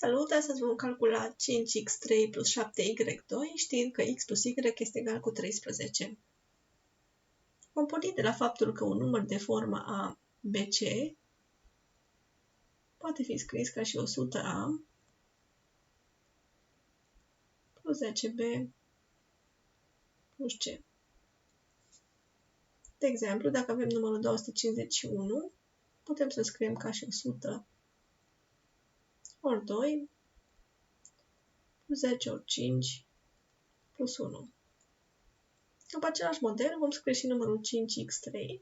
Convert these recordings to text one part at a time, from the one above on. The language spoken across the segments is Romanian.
Salut! Astăzi vom calcula 5x3 plus 7y2 știind că x plus y este egal cu 13. Vom porni de la faptul că un număr de formă a BC poate fi scris ca și 100a plus 10b plus c. De exemplu, dacă avem numărul 251, putem să scriem ca și 100 ori 2 plus 10 ori 5 plus 1. După același model vom scrie și numărul 5x3,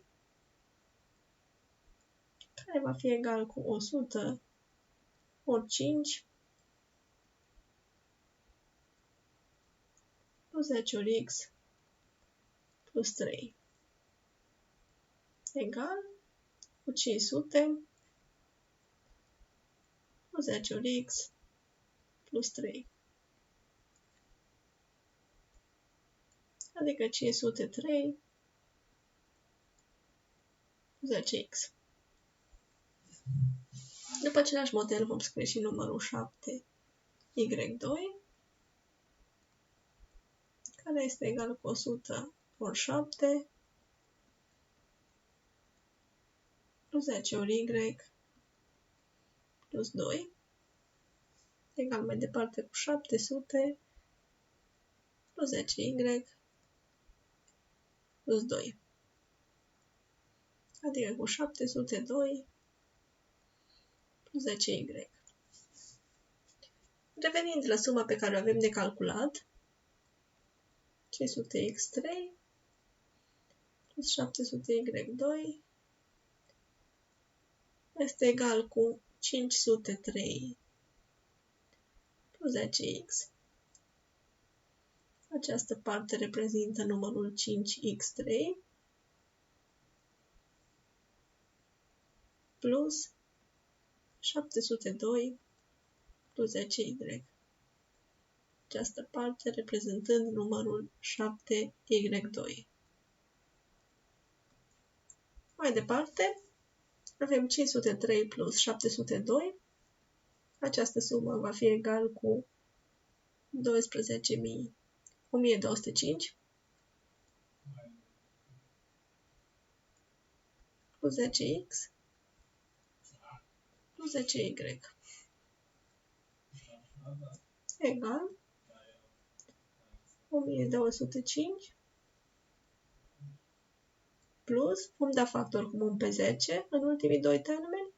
care va fi egal cu 100 ori 5 plus 10 ori x plus 3 egal cu 500 plus 10 ori x plus 3. Adică 503 plus 10x. După același model vom scrie și numărul 7y2, care este egal cu 100 ori 7 plus 10 ori y plus 2, egal mai departe cu 700 plus 10y plus 2, adică cu 702 plus 10y. Revenind la suma pe care o avem de calculat, 500x3 plus 700y2 este egal cu 503 plus 10x. Această parte reprezintă numărul 5x3 plus 702 plus 10y. Această parte reprezentând numărul 7y2. Mai departe, avem 503 plus 702. Această sumă va fi egal cu 12.205 plus 10x plus 10y egal 1205 plus, vom da factor comun pe 10 în ultimii doi termeni,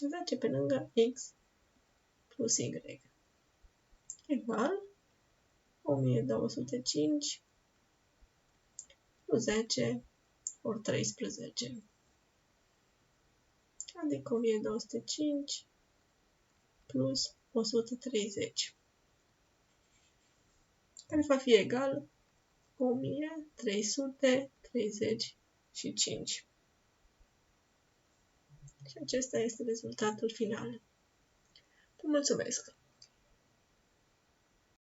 10 pe lângă x plus y egal 1205 plus 10 ori 13, adică 1205 plus 130, care va fi egal 1335. Și acesta este rezultatul final. Vă mulțumesc!